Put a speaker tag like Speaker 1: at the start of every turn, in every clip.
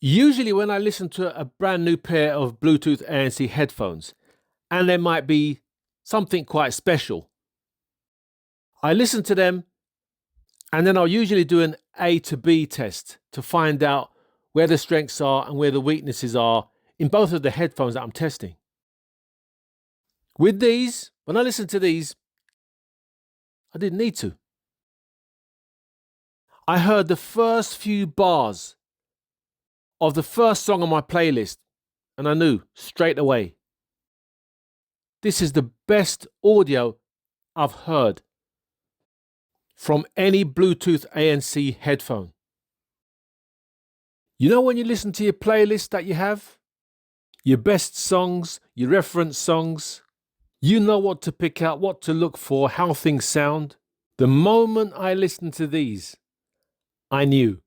Speaker 1: Usually when I listen to a brand new pair of Bluetooth ANC headphones, and there might be something quite special, I listen to them and then I'll usually do an A to B test to find out where the strengths are and where the weaknesses are in both of the headphones that I'm testing. With these, when I listen to these, I didn't need to. I heard the first few bars of the first song on my playlist and I knew straight away, this is the best audio I've heard from any Bluetooth ANC headphone. You know when you listen to your playlist that you have, your best songs, your reference songs, you know what to pick out, what to look for, how things sound. The moment I listened to these, I knew.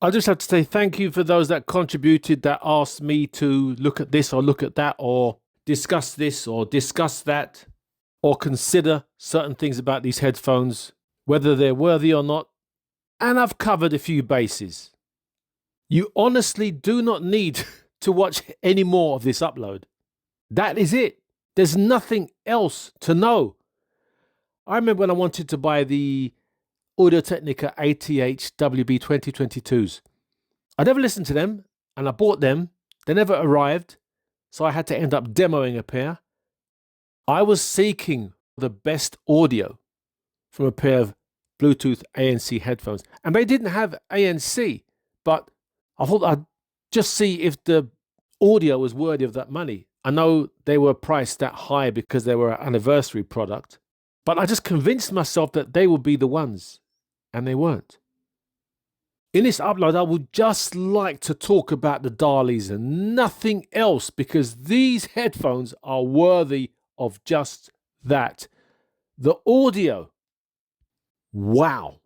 Speaker 1: I just have to say thank you for those that contributed, that asked me to look at this or look at that or discuss this or discuss that or consider certain things about these headphones, whether they're worthy or not. And I've covered a few bases. You honestly do not need to watch any more of this upload. That is it. There's nothing else to know. I remember when I wanted to buy the Audio-Technica ATH WB 2022s. I never listened to them and I bought them. They never arrived, so I had to end up demoing a pair. I was seeking the best audio from a pair of Bluetooth ANC headphones, and they didn't have ANC, but I thought I'd just see if the audio was worthy of that money. I know they were priced that high because they were an anniversary product, but I just convinced myself that they would be the ones, and they weren't. In this upload, I would just like to talk about the Dalis and nothing else, because these headphones are worthy of just that. The audio, wow.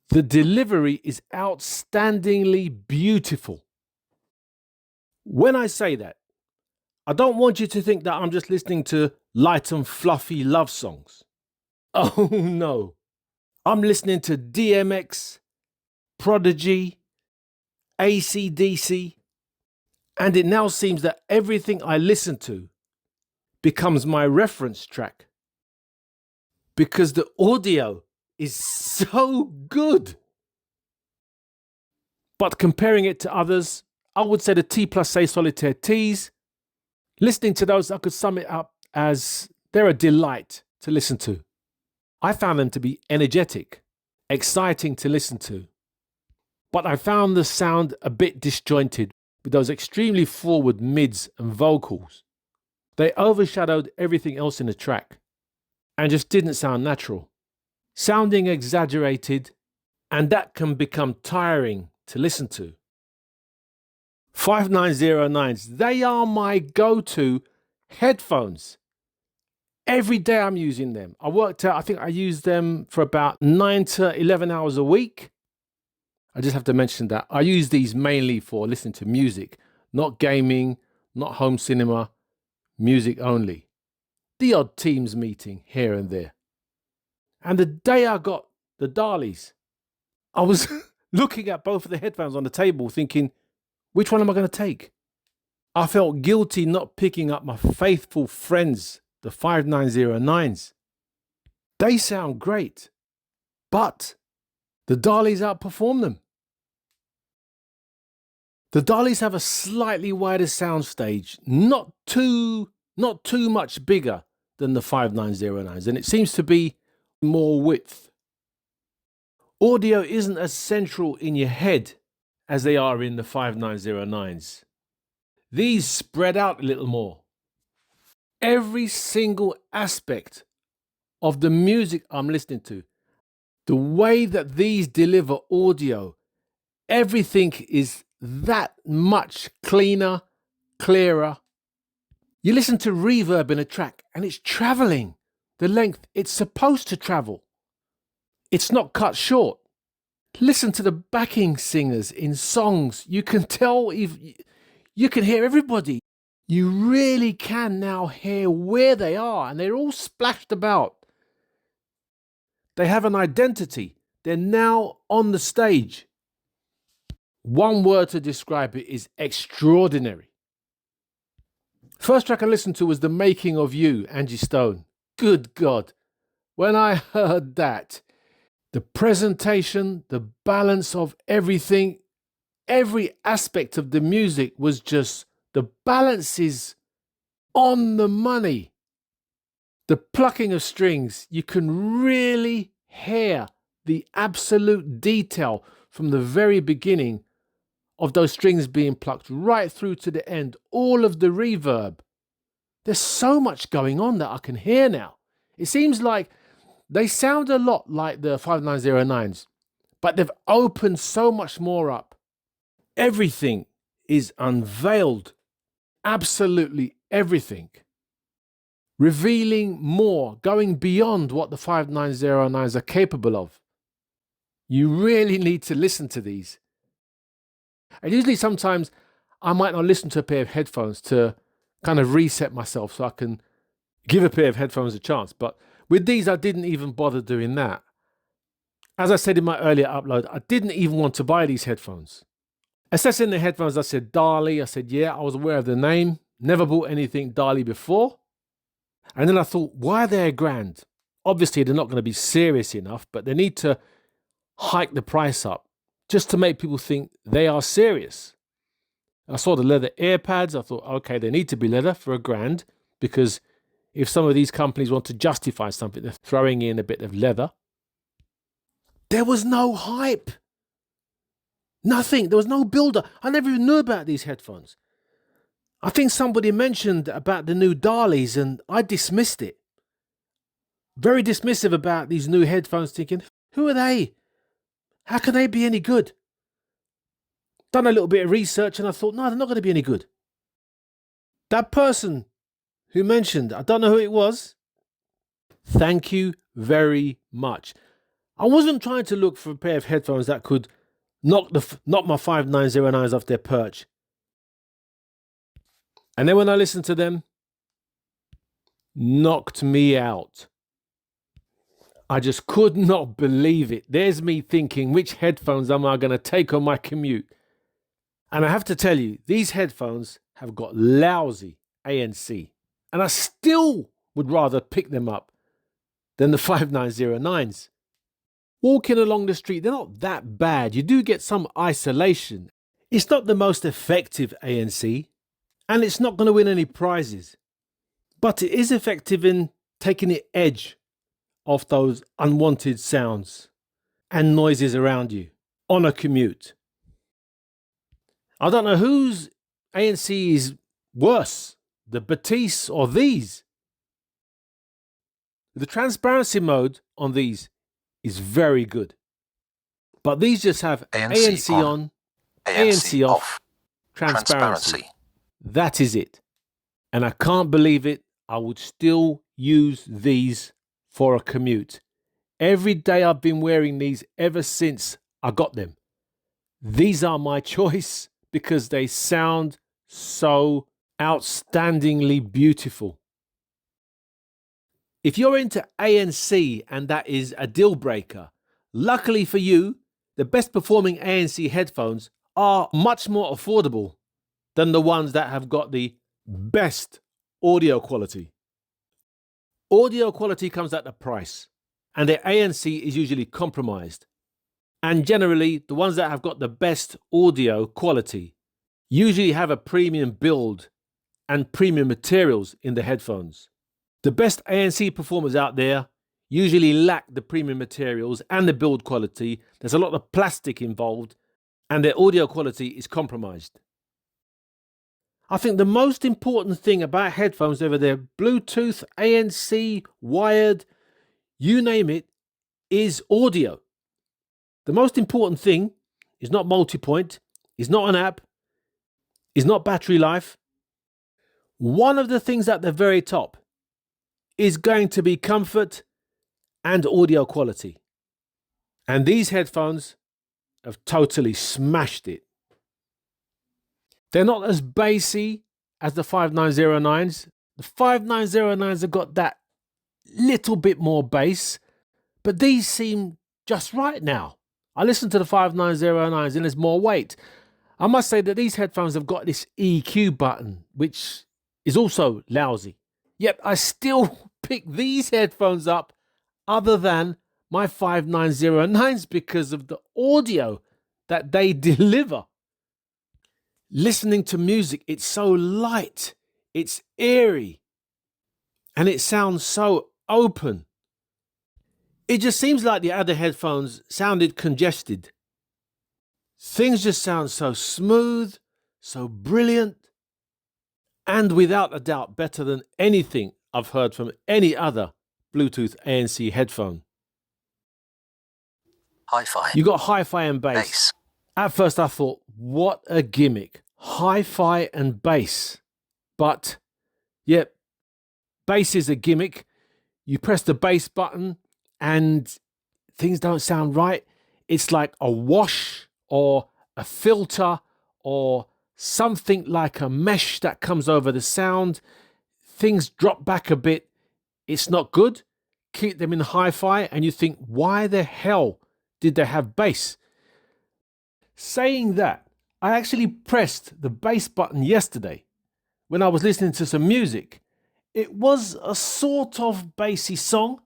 Speaker 1: The delivery is outstandingly beautiful. When I say that, I don't want you to think that I'm just listening to light and fluffy love songs. Oh no. I'm listening to DMX, Prodigy, AC/DC, and it now seems that everything I listen to becomes my reference track because the audio is so good. But comparing it to others, I would say the T+A Solitaire Ts. Listening to those, I could sum it up as they're a delight to listen to. I found them to be energetic, exciting to listen to. But I found the sound a bit disjointed with those extremely forward mids and vocals. They overshadowed everything else in the track and just didn't sound natural. Sounding exaggerated, and that can become tiring to listen to. 5909s, they are my go-to headphones. Every day I'm using them. I worked out, I think I use them for about 9 to 11 hours a week. I just have to mention that I use these mainly for listening to music, not gaming, not home cinema, music only. The odd Teams meeting here and there. And the day I got the Dalis, I was looking at both of the headphones on the table thinking, which one am I going to take? I felt guilty not picking up my faithful friends, the 5909s. They sound great, but the Dalis outperform them. The Dalis have a slightly wider soundstage, not too much bigger than the 5909s, and it seems to be more width. Audio isn't as central in your head as they are in the 5909s. These spread out a little more. Every single aspect of the music I'm listening to, the way that these deliver audio, everything is that much cleaner, clearer. You listen to reverb in a track and it's traveling the length it's supposed to travel. It's not cut short. Listen to the backing singers in songs. You can tell, you can hear everybody. You really can now hear where they are, and they're all splashed about. They have an identity. They're now on the stage. One word to describe it is extraordinary. First track I listened to was The Making of You, Angie Stone. Good God. When I heard that, the presentation, the balance of everything, every aspect of the music was just, the balance is on the money. The plucking of strings, you can really hear the absolute detail from the very beginning of those strings being plucked right through to the end. All of the reverb. There's so much going on that I can hear now. It seems like they sound a lot like the 5909s, but they've opened so much more up. Everything is unveiled. Absolutely everything. Revealing more, going beyond what the 5909s are capable of. You really need to listen to these. And usually sometimes I might not listen to a pair of headphones to kind of reset myself so I can give a pair of headphones a chance. But with these, I didn't even bother doing that. As I said in my earlier upload, I didn't even want to buy these headphones. Assessing the headphones, I said Dali. I said, yeah, I was aware of the name. Never bought anything Dali before. And then I thought, why are they $1,000? Obviously, they're not going to be serious enough, but they need to hike the price up just to make people think they are serious. I saw the leather AirPads. I thought, okay, they need to be leather for $1,000 because if some of these companies want to justify something, they're throwing in a bit of leather. There was no hype. Nothing. There was no builder. I never even knew about these headphones. I think somebody mentioned about the new Dalis and I dismissed it. Very dismissive about these new headphones, thinking, who are they? How can they be any good? Done a little bit of research and I thought, no, they're not going to be any good. That person who mentioned, I don't know who it was. Thank you very much. I wasn't trying to look for a pair of headphones that could knock my 5909s off their perch. And then when I listened to them, knocked me out. I just could not believe it. There's me thinking, which headphones am I going to take on my commute? And I have to tell you, these headphones have got lousy ANC. And I still would rather pick them up than the 5909s. Walking along the street, they're not that bad. You do get some isolation. It's not the most effective ANC, and it's not going to win any prizes. But it is effective in taking the edge off those unwanted sounds and noises around you on a commute. I don't know whose ANC is worse, the Batiste or these. The transparency mode on these is very good. But these just have ANC on, ANC off, transparency. That is it. And I can't believe it. I would still use these for a commute. Every day I've been wearing these ever since I got them. These are my choice because they sound so outstandingly beautiful. If you're into ANC and that is a deal breaker, luckily for you, the best performing ANC headphones are much more affordable than the ones that have got the best audio quality. Audio quality comes at a price, and their ANC is usually compromised. And generally, the ones that have got the best audio quality usually have a premium build and premium materials in the headphones. The best ANC performers out there usually lack the premium materials and the build quality. There's a lot of plastic involved, and their audio quality is compromised. I think the most important thing about headphones, whether they're Bluetooth, ANC, wired, you name it, is audio. The most important thing is not multi-point, is not an app, is not battery life. One of the things at the very top is going to be comfort and audio quality. And these headphones have totally smashed it. They're not as bassy as the 5909s. The 5909s have got that little bit more bass, but these seem just right now. I listen to the 5909s and there's more weight. I must say that these headphones have got this EQ button, which is also lousy. Yet I still pick these headphones up other than my 5909s because of the audio that they deliver. Listening to music, it's so light, it's eerie, and it sounds so open. It just seems like the other headphones sounded congested. Things just sound so smooth, so brilliant, and without a doubt better than anything I've heard from any other Bluetooth ANC headphone.
Speaker 2: Hi-fi.
Speaker 1: You got hi-fi and bass. At first I thought, what a gimmick. Hi-fi and bass. But, yeah, bass is a gimmick. You press the bass button and things don't sound right. It's like a wash or a filter or something like a mesh that comes over the sound. Things drop back a bit. It's not good. Keep them in hi-fi and you think, why the hell did they have bass? Saying that, I actually pressed the bass button yesterday when I was listening to some music. It was a sort of bassy song,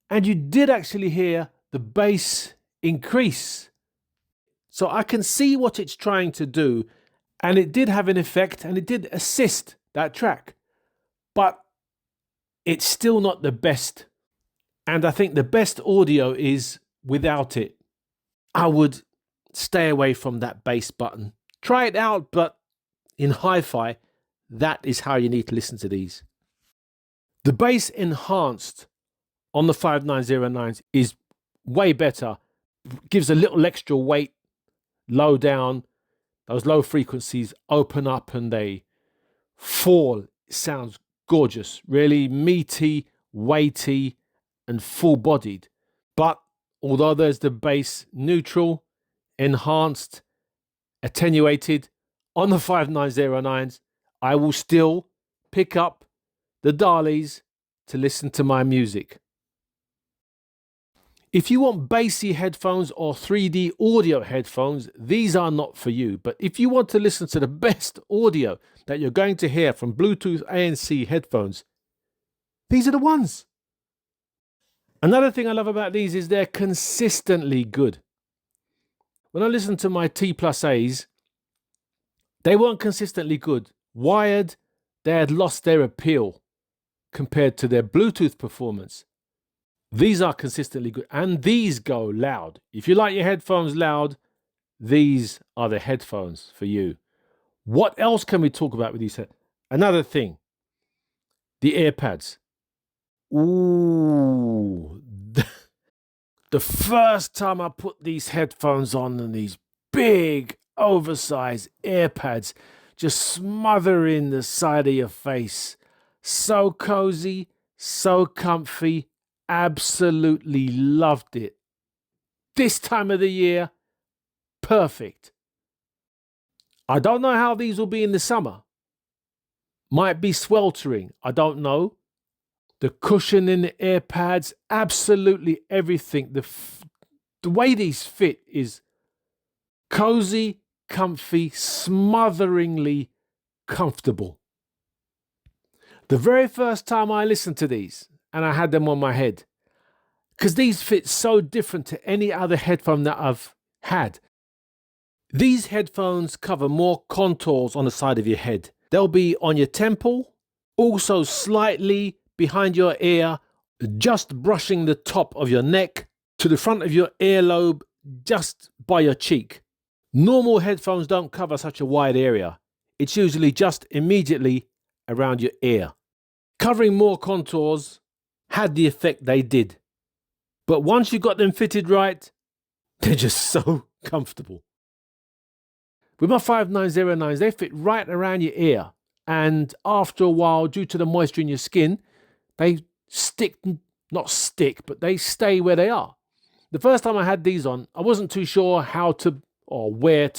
Speaker 1: and you did actually hear the bass increase. So I can see what it's trying to do, and it did have an effect, and it did assist that track. But it's still not the best. And I think the best audio is without it. I would stay away from that bass button. Try it out, but in hi-fi, that is how you need to listen to these. The bass enhanced on the 5909s is way better. Gives a little extra weight, low down. Those low frequencies open up and they fall. It sounds gorgeous, really meaty, weighty, and full-bodied. But although there's the bass neutral, enhanced, attenuated on the 5909s, I will still pick up the Dalis to listen to my music. If you want bassy headphones or 3D audio headphones, these are not for you. But if you want to listen to the best audio that you're going to hear from Bluetooth ANC headphones, these are the ones. Another thing I love about these is they're consistently good. When I listened to my T plus A's, they weren't consistently good. Wired, they had lost their appeal compared to their Bluetooth performance. These are consistently good, and these go loud. If you like your headphones loud, these are the headphones for you. What else can we talk about with these? Another thing, the AirPads. Ooh, the first time I put these headphones on and these big, oversized AirPads just smothering the side of your face. So cozy, so comfy, absolutely loved it. This time of the year, perfect. I don't know how these will be in the summer. Might be sweltering, I don't know. The cushion in the AirPads, absolutely everything. The way these fit is cozy, comfy, smotheringly comfortable. The very first time I listened to these, and I had them on my head, because these fit so different to any other headphone that I've had. These headphones cover more contours on the side of your head. They'll be on your temple, also slightly behind your ear, just brushing the top of your neck, to the front of your earlobe, just by your cheek. Normal headphones don't cover such a wide area. It's usually just immediately around your ear. Covering more contours had the effect they did. But once you got them fitted right, they're just so comfortable. With my 5909s, they fit right around your ear. And after a while, due to the moisture in your skin, they not stick, but they stay where they are. The first time I had these on, I wasn't too sure how to or where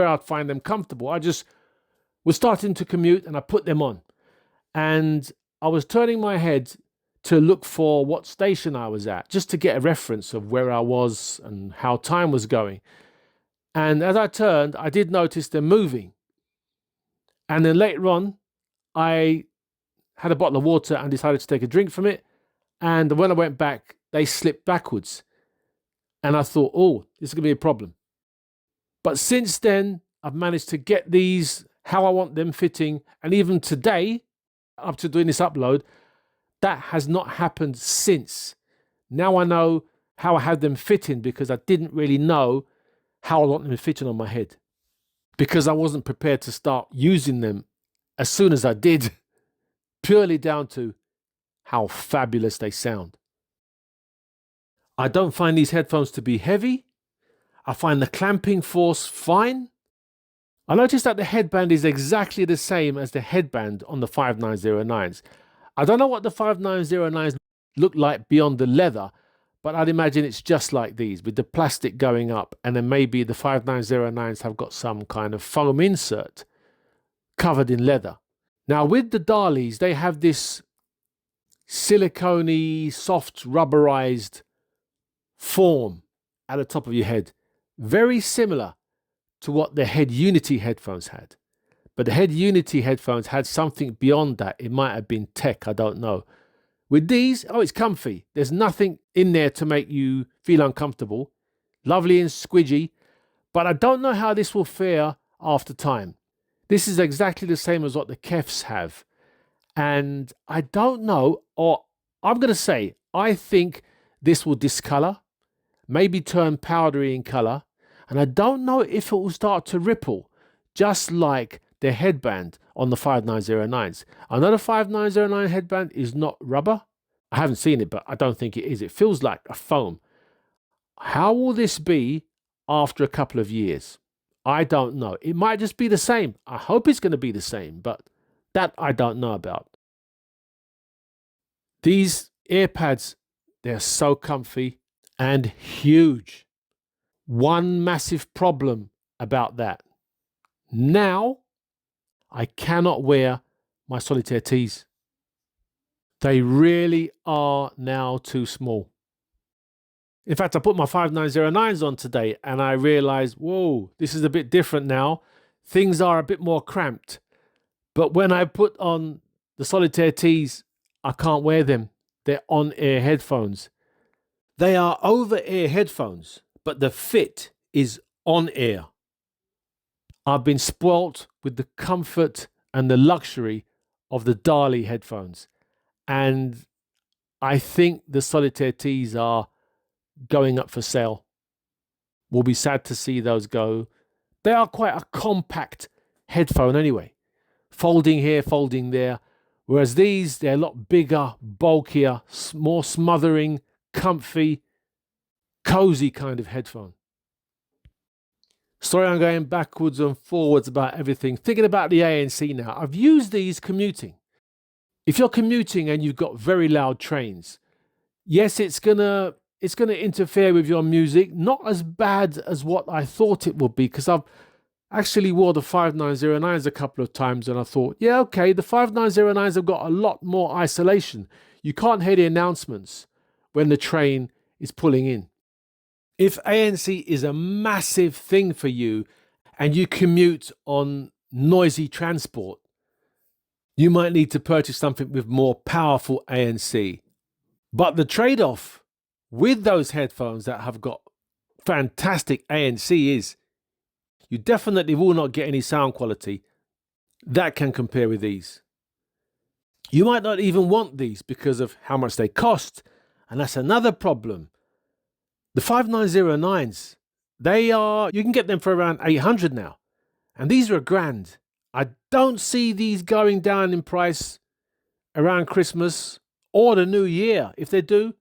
Speaker 1: I'd find them comfortable. I just was starting to commute and I put them on. And I was turning my head to look for what station I was at, just to get a reference of where I was and how time was going. And as I turned, I did notice them moving. And then later on, I had a bottle of water and decided to take a drink from it. And when I went back, they slipped backwards. And I thought, oh, this is going to be a problem. But since then, I've managed to get these how I want them fitting. And even today, up to doing this upload, that has not happened since. Now I know how I had them fitting because I didn't really know how I want them fitting on my head, because I wasn't prepared to start using them as soon as I did, purely down to how fabulous they sound. I don't find these headphones to be heavy. I find the clamping force fine. I noticed that the headband is exactly the same as the headband on the 5909s. I don't know what the 5909s look like beyond the leather, but I'd imagine it's just like these, with the plastic going up, and then maybe the 5909s have got some kind of foam insert covered in leather. Now with the Dalis, they have this silicone-y, soft, rubberized form at the top of your head, very similar to what the Head Unity headphones had. But the Head Unity headphones had something beyond that. It might have been tech, I don't know. With these, oh, it's comfy. There's nothing in there to make you feel uncomfortable. Lovely and squidgy. But I don't know how this will fare after time. This is exactly the same as what the Kefs have. And I don't know, or I'm going to say, I think this will discolor, maybe turn powdery in color. And I don't know if it will start to ripple, just like the headband on the 5909s. I know the 5909 headband is not rubber. I haven't seen it, but I don't think it is. It feels like a foam. How will this be after a couple of years? I don't know. It might just be the same. I hope it's going to be the same, but that I don't know about. These earpads, they're so comfy and huge. One massive problem about that. Now, I cannot wear my Solitaire Ts. They really are now too small. In fact, I put my 5909s on today and I realized, whoa, this is a bit different now. Things are a bit more cramped. But when I put on the Solitaire Ts, I can't wear them. They're on-ear headphones. They are over-ear headphones, but the fit is on-ear. I've been spoilt with the comfort and the luxury of the Dali headphones. And I think the Solitaire Ts are going up for sale. We'll be sad to see those go. They are quite a compact headphone anyway. Folding here, folding there. Whereas these, they're a lot bigger, bulkier, more smothering, comfy, cozy kind of headphone. Sorry, I'm going backwards and forwards about everything. Thinking about the ANC now. I've used these commuting. If you're commuting and you've got very loud trains, yes, it's gonna interfere with your music. Not as bad as what I thought it would be, because I've actually wore the 5909s a couple of times and I thought, yeah, okay, the 5909s have got a lot more isolation. You can't hear the announcements when the train is pulling in. If ANC is a massive thing for you and you commute on noisy transport, you might need to purchase something with more powerful ANC. But the trade-off with those headphones that have got fantastic ANC is you definitely will not get any sound quality that can compare with these. You might not even want these because of how much they cost, and that's another problem. The 5909s, you can get them for around 800 now, and these are $1,000. I don't see these going down in price around Christmas or the New Year. If they do,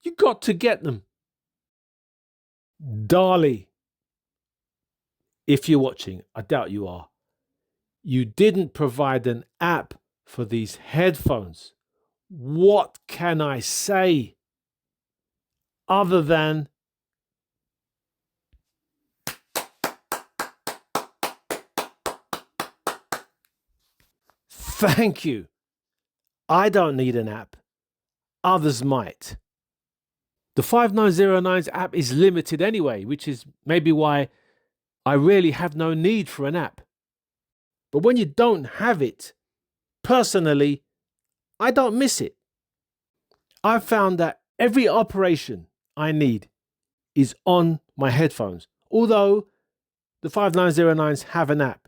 Speaker 1: you got to get them. Dali, if you're watching, I doubt you are. You didn't provide an app for these headphones. What can I say other than thank you? I don't need an app. others might. The 5909's app is limited anyway, which is maybe why I really have no need for an app. But when you don't have it, personally, I don't miss it. I've found that every operation I need is on my headphones, although the 5909s have an app.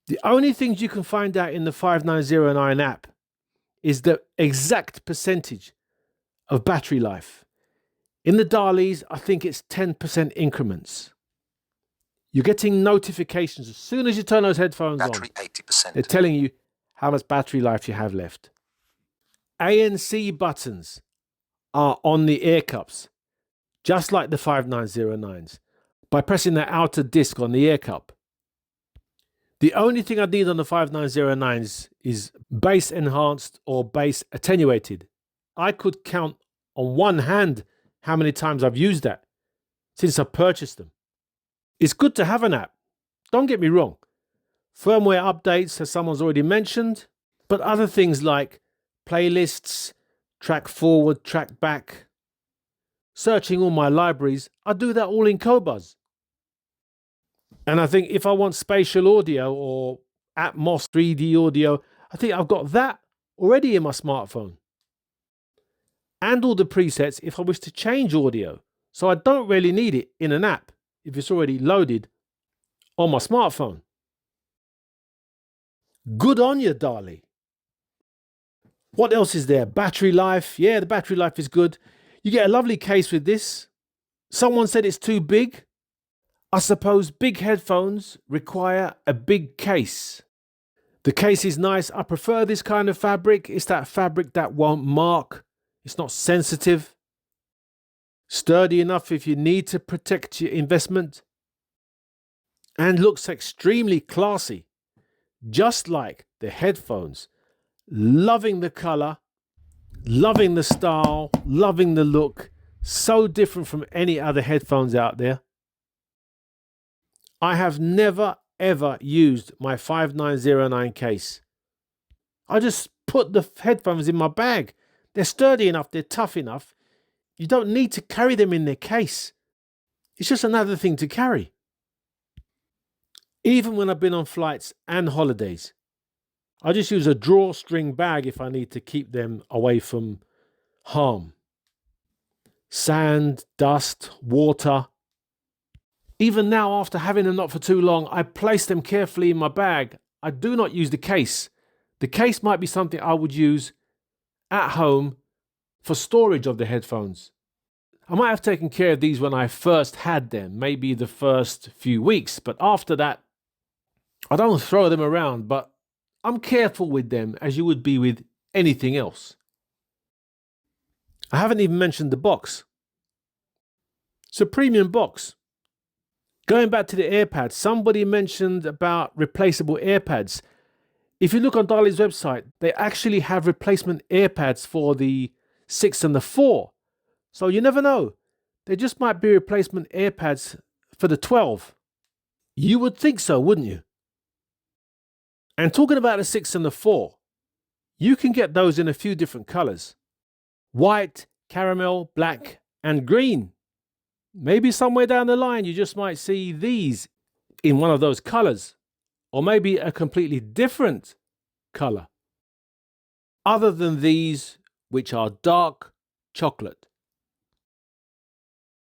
Speaker 1: The only things you can find out in the 5909 app is the exact percentage of battery life. In the Dalis, I think it's 10% increments. You're getting notifications as soon as you turn those headphones
Speaker 2: Battery
Speaker 1: on.
Speaker 2: 80%.
Speaker 1: They're telling you how much battery life you have left. ANC buttons are on the ear cups, just like the 5909s, by pressing the outer disc on the ear cup. The only thing I need on the 5909s is bass enhanced or bass attenuated. I could count on one hand how many times I've used that since I purchased them. It's good to have an app, don't get me wrong. Firmware updates, as someone's already mentioned, but other things like playlists, track forward, track back, searching all my libraries, I do that all in Qobuz. And I think if I want spatial audio or Atmos 3D audio, I think I've got that already in my smartphone. And all the presets if I wish to change audio. So I don't really need it in an app if it's already loaded on my smartphone. Good on you, Dali. What else is there? Battery life. Yeah, the battery life is good. You get a lovely case with this. Someone said it's too big. I suppose big headphones require a big case. The case is nice. I prefer this kind of fabric. It's that fabric that won't mark. It's not sensitive. Sturdy enough if you need to protect your investment. And looks extremely classy. Just like the headphones. Loving the color. Loving the style. Loving the look. So different from any other headphones out there. I have never ever used my 5909 case. I just put the headphones in my bag. They're sturdy enough, they're tough enough. You don't need to carry them in their case. It's just another thing to carry. Even when I've been on flights and holidays, I just use a drawstring bag if I need to keep them away from harm. Sand, dust, water. Even now, after having them not for too long, I place them carefully in my bag. I do not use the case. The case might be something I would use at home for storage of the headphones. I might have taken care of these when I first had them, maybe the first few weeks, but after that, I don't throw them around, but I'm careful with them as you would be with anything else. I haven't even mentioned the box. It's a premium box. Going back to the AirPads, somebody mentioned about replaceable AirPads. If you look on Dali's website, they actually have replacement AirPads for the 6 and the 4. So you never know. They just might be replacement AirPads for the 12. You would think so, wouldn't you? And talking about the 6 and the 4, you can get those in a few different colors. White, caramel, black, and green. Maybe somewhere down the line you just might see these in one of those colors, or maybe a completely different color, other than these, which are dark chocolate.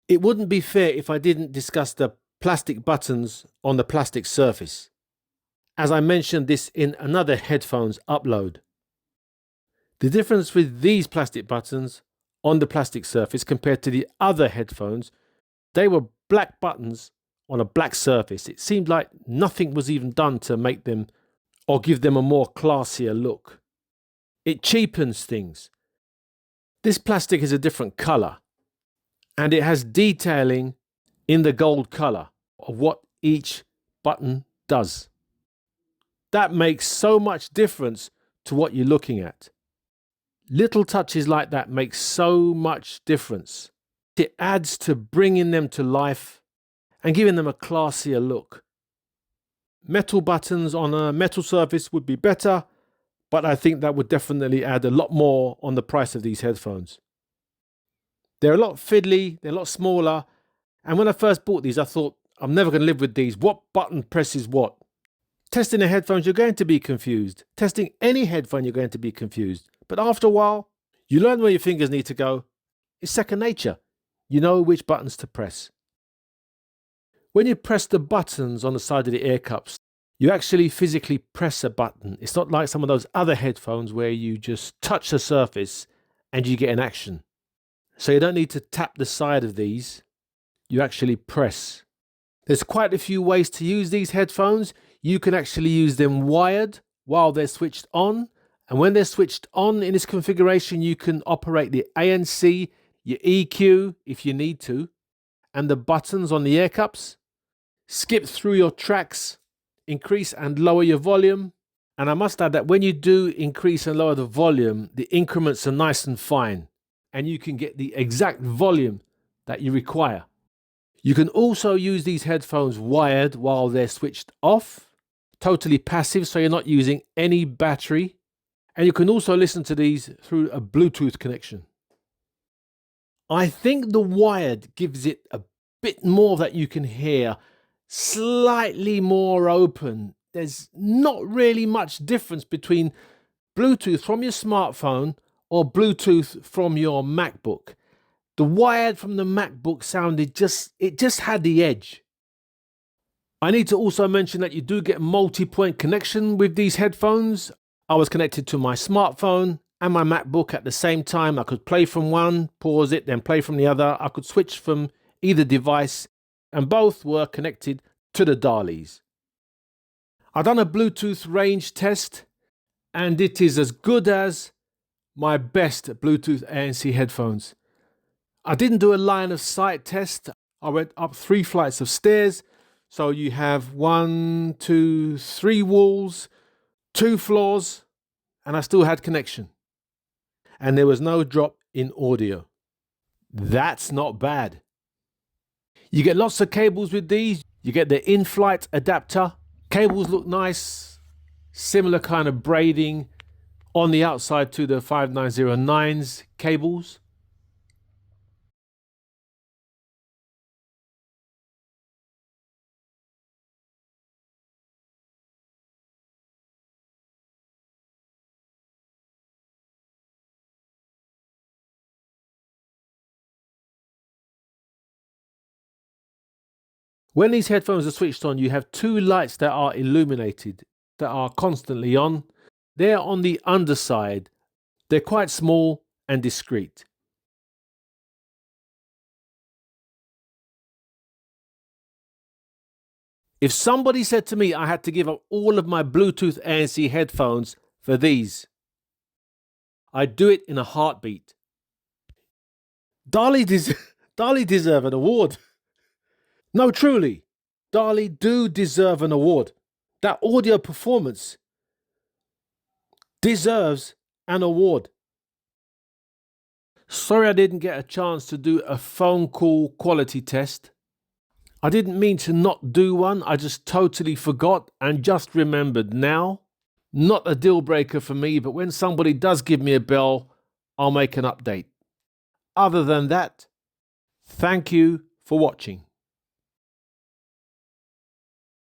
Speaker 1: It wouldn't be fair if I didn't discuss the plastic buttons on the plastic surface, as I mentioned this in another headphones upload. The difference with these plastic buttons on the plastic surface compared to the other headphones, they were black buttons on a black surface. It seemed like nothing was even done to make them or give them a more classier look. It cheapens things. This plastic is a different color, and it has detailing in the gold color of what each button does. That makes so much difference to what you're looking at. Little touches like that make so much difference. It adds to bringing them to life and giving them a classier look. Metal buttons on a metal surface would be better, but I think that would definitely add a lot more on the price of these headphones. They're a lot fiddly, they're a lot smaller, and when I first bought these, I thought, I'm never going to live with these. What button presses what? Testing the headphones, you're going to be confused. Testing any headphone, you're going to be confused. But after a while, you learn where your fingers need to go. It's second nature. You know which buttons to press. When you press the buttons on the side of the ear cups, you actually physically press a button. It's not like some of those other headphones where you just touch the surface and you get an action. So you don't need to tap the side of these. You actually press. There's quite a few ways to use these headphones. You can actually use them wired while they're switched on. And when they're switched on in this configuration, you can operate the ANC, your EQ if you need to, and the buttons on the ear cups. Skip through your tracks, increase and lower your volume. And I must add that when you do increase and lower the volume, the increments are nice and fine, and you can get the exact volume that you require. You can also use these headphones wired while they're switched off, totally passive, so you're not using any battery. And you can also listen to these through a Bluetooth connection. I think the wired gives it a bit more that you can hear, slightly more open. There's not really much difference between Bluetooth from your smartphone or Bluetooth from your MacBook. The wired from the MacBook sounded it just had the edge. I need to also mention that you do get multi-point connection with these headphones. I was connected to my smartphone and my MacBook at the same time. I could play from one, pause it, then play from the other. I could switch from either device, and both were connected to the Dalis. I've done a Bluetooth range test, and it is as good as my best Bluetooth ANC headphones. I didn't do a line of sight test. I went up 3 flights of stairs. So you have 1, 2, 3 walls, 2 floors, and I still had connection. And there was no drop in audio. That's not bad. You get lots of cables with these. You get the in-flight adapter. Cables look nice. Similar kind of braiding on the outside to the 5909's cables. When these headphones are switched on, you have 2 lights that are illuminated, that are constantly on. They're on the underside. They're quite small and discreet. If somebody said to me I had to give up all of my Bluetooth ANC headphones for these, I'd do it in a heartbeat. Dali deserve an award. No, truly, Dali do deserve an award. That audio performance deserves an award. Sorry I didn't get a chance to do a phone call quality test. I didn't mean to not do one, I just totally forgot and just remembered now. Not a deal breaker for me, but when somebody does give me a bell, I'll make an update. Other than that, thank you for watching.